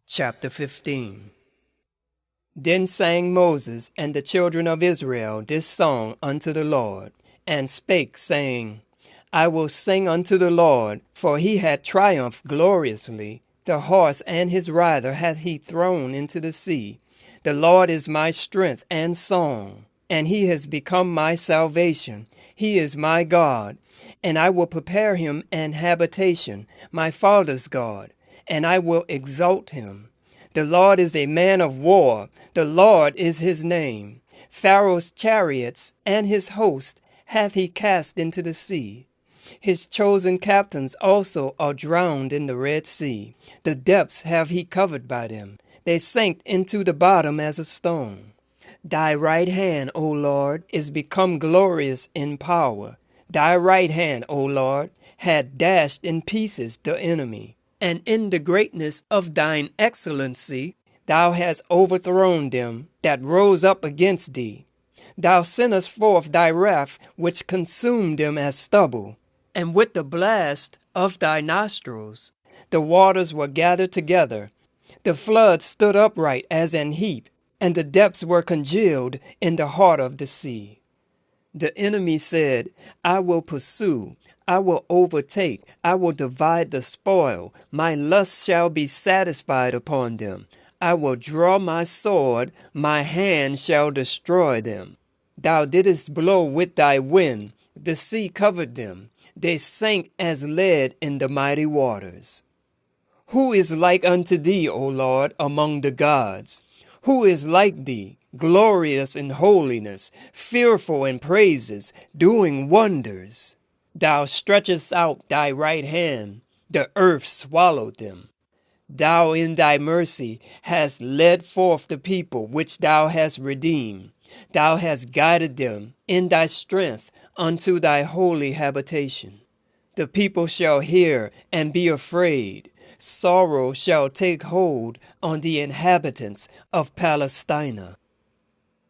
Chapter 15. Then sang Moses and the children of Israel this song unto the Lord, and spake, saying, I will sing unto the Lord, for he hath triumphed gloriously. The horse and his rider hath he thrown into the sea. The Lord is my strength and song, and he has become my salvation. He is my God, and I will prepare him an habitation, my father's God, and I will exalt him. The Lord is a man of war, the Lord is his name. Pharaoh's chariots and his host hath he cast into the sea. His chosen captains also are drowned in the Red Sea. The depths have he covered by them. They sank into the bottom as a stone. Thy right hand, O Lord, is become glorious in power. Thy right hand, O Lord, hath dashed in pieces the enemy. And in the greatness of thine excellency thou hast overthrown them that rose up against thee. Thou sentest forth thy wrath, which consumed them as stubble. And with the blast of thy nostrils the waters were gathered together. The floods stood upright as an heap, and the depths were congealed in the heart of the sea. The enemy said, I will pursue, I will overtake, I will divide the spoil. My lust shall be satisfied upon them. I will draw my sword, my hand shall destroy them. Thou didst blow with thy wind, the sea covered them. They sank as lead in the mighty waters. Who is like unto thee, O Lord, among the gods? Who is like thee, glorious in holiness, fearful in praises, doing wonders? Thou stretchest out thy right hand, the earth swallowed them. Thou in thy mercy hast led forth the people which thou hast redeemed. Thou hast guided them in thy strength unto thy holy habitation. The people shall hear and be afraid. Sorrow shall take hold on the inhabitants of Palestina.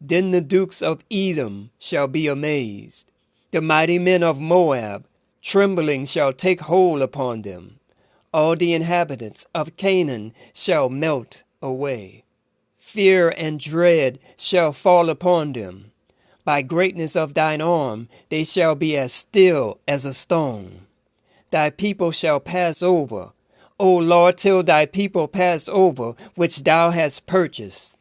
Then the dukes of Edom shall be amazed. The mighty men of Moab, trembling shall take hold upon them. All the inhabitants of Canaan shall melt away. Fear and dread shall fall upon them. By greatness of thine arm they shall be as still as a stone. Thy people shall pass over, O Lord, till thy people pass over, which thou hast purchased.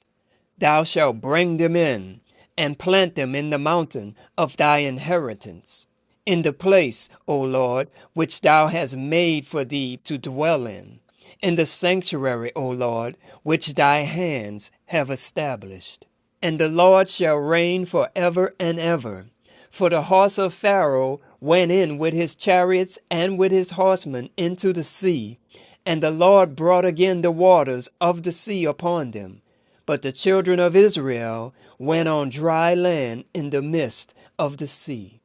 Thou shalt bring them in, and plant them in the mountain of thy inheritance, in the place, O Lord, which thou hast made for thee to dwell in the sanctuary, O Lord, which thy hands have established. And the Lord shall reign forever and ever. For the horse of Pharaoh went in with his chariots and with his horsemen into the sea, and the Lord brought again the waters of the sea upon them. But the children of Israel went on dry land in the midst of the sea.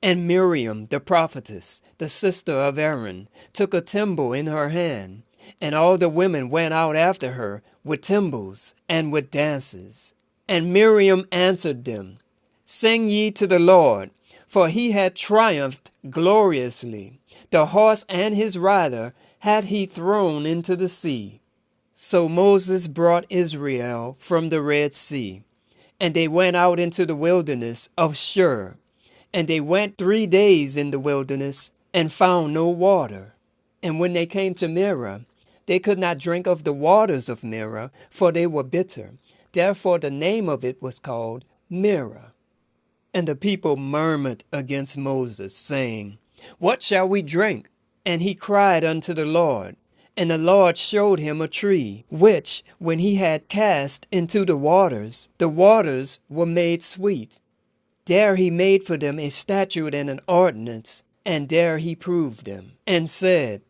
And Miriam the prophetess, the sister of Aaron, took a timbrel in her hand, and all the women went out after her with timbrels and with dances. And Miriam answered them, Sing ye to the Lord, for he hath triumphed gloriously. The horse and his rider hath he thrown into the sea. So Moses brought Israel from the Red Sea, and they went out into the wilderness of Shur. And they went 3 days in the wilderness, and found no water. And when they came to Merah, they could not drink of the waters of Merah, for they were bitter. Therefore the name of it was called Merah. And the people murmured against Moses, saying, What shall we drink? And he cried unto the Lord. And the Lord showed him a tree, which, when he had cast into the waters were made sweet. There he made for them a statute and an ordinance, and there he proved them, and said,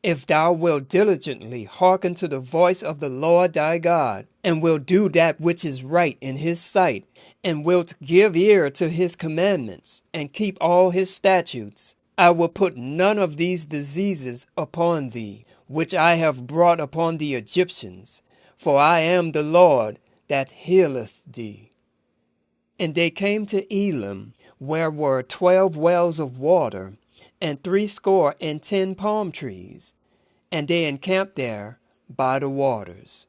If thou wilt diligently hearken to the voice of the Lord thy God, and wilt do that which is right in his sight, and wilt give ear to his commandments, and keep all his statutes, I will put none of these diseases upon thee, which I have brought upon the Egyptians, for I am the Lord that healeth thee. And they came to Elim, where were 12 wells of water, and 70 palm trees. And they encamped there, by the waters.